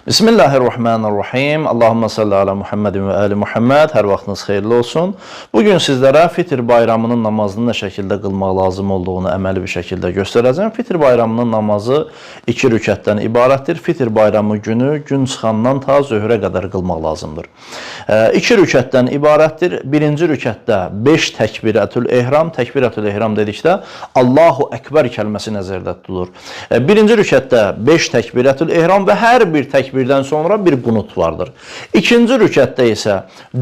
Bismillahirrahmanirrahim. Allahümme salli ala Muhammedin və ali Muhammed. Hər vaxtınız xeyirli olsun. Bugün sizlərə Fitr bayramının namazını nə şəkildə qılmaq lazım olduğunu əməli bir şəkildə göstərəcəm. Fitr bayramının namazı 2 rükətdən ibarətdir. Fitr bayramı günü gün çıxandan ta zöhrə qədər qılmaq lazımdır. 2 rükətdən ibarətdir. Birinci rükətdə 5 təkbirətül ehram. Təkbirətül ehram dedikdə Allahu Ekber kəlməsi nəzərdə tutulur. Birinci rükətdə 5 təkbirətül ehram və hər bir təkbirdən sonra bir qunut vardır. İkinci rükətdə isə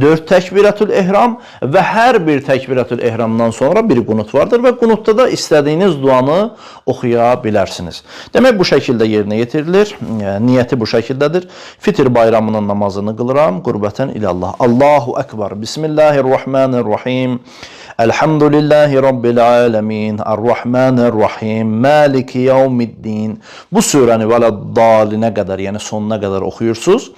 4 təkbirətül ehram və hər bir təkbirətül ehramdan sonra bir qunut vardır və qunutda da istədiyiniz duanı oxuya bilərsiniz. Demək, bu şəkildə yerinə yetirilir. Niyyəti bu şəkildədir. Fitr bayramının namazını qılıram. Qurbətən ilallah. Allahu Ekber. Bismillahirrahmanirrahim. Elhamdülillahi Rabbil alemin. Ar-Rahmanir-Rahim. Maliki yevmiddin. Bu surəni vələd-dalinə qədər, yəni sonuna qədər oxuyursunuz.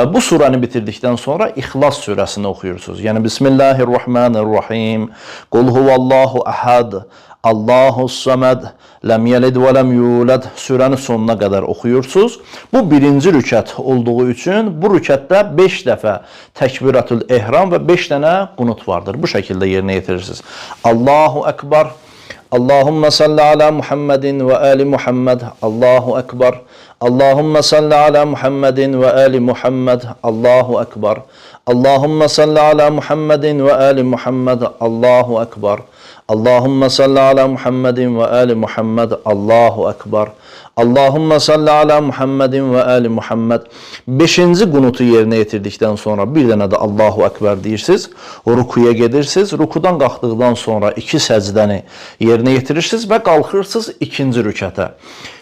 Bu surəni bitirdikdən sonra İxlas surəsini oxuyursunuz. Yəni Bismillahirrahmanirrahim. Qul huvallahu ahad. Allahus-saməd. Ləm yəlid və ləm yulad surəni sonuna qədər oxuyursunuz. Bu birinci rükət olduğu üçün bu rükətdə 5 dəfə təkbirətül ehram və 5 dənə qunut vardır. Bu şəkildə yerinə yetirirsiniz. Allahu Ekber. Allahümme salli ala Muhammedin və ali Muhammed. Allahu Ekber. Allahümme salli ala Muhammedin və ali Muhammed. Allahu Ekber. Allahümme salli ala Muhammedin və ali Muhammed. Allahu Ekber. Allahümme salli ala Muhammedin və ali Muhammed. Allahu Ekber. Allahümme salli ala Muhammedin və ali Muhammed. 5-ci qunutu yerinə yetirdikdən sonra bir dənə də Allahu Ekber deyirsiniz. Rukuya gedirsiniz. Rukudan qalxdıqdan sonra 2 səcdəni yerinə yetirirsiniz və qalxırsınız 2-ci rükətə.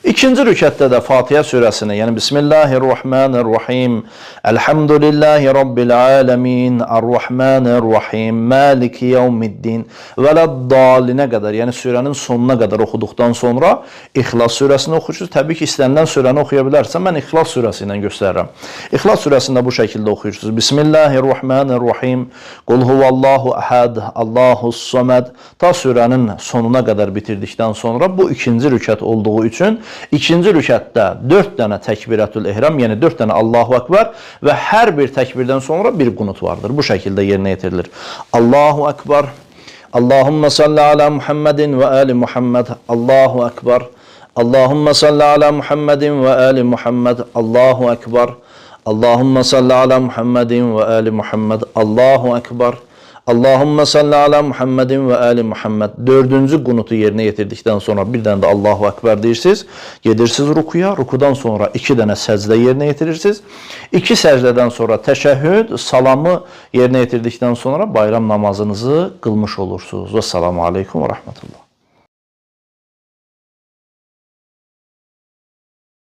2-ci rükətdə də Fatihə surəsini, yəni Bismillahirrahmanirrahim. Elhamdülillahi Rabbil alemin. Ar-Rahmanir-Rahim. Maliki yevmiddin. Vələd-dalinə qədər, yəni surənin sonuna qədər oxuduqdan sonra İxlas surəsini oxuyursunuz. Təbii ki, istənilən surəni oxuya bilərsən. Mən İxlas surəsi ilə göstərirəm. İxlas surəsində bu şəkildə oxuyursunuz. Bismillahirrahmanirrahim. Qul huvallahu ahad. Allahus-saməd. Ta surənin sonuna qədər bitirdikdən sonra bu ikinci rükət olduğu üçün ikinci rükətdə 4 dənə təkbirətül ehram, yəni 4 dənə Allahu Ekber və hər bir təkbirdən sonra bir qunut vardır. Bu şəkildə yerinə yetirilir. Allahu Ekber. Allahümme salli ala Muhammedin və ali Muhammed. Allahu Ekber. Allahümme salli ala Muhammedin və ali Muhammed. Allahu Ekber. Allahümme salli ala Muhammedin və ali Muhammed. Allahu Ekber. Allahümme salli ala Muhammedin və ali Muhammed. 4-cü qunutu yerinə yetirdikdən sonra bir dənə də Allahu Ekber deyirsiniz. Gedirsiniz rukuya. Rukudan sonra 2 dənə səcdə yerinə yetirirsiniz. 2 səcdədən sonra təşəhhüd, salamı yerinə yetirdikdən sonra bayram namazınızı qılmış olursunuz. Vəssalamu aleykum və rəhmətullah.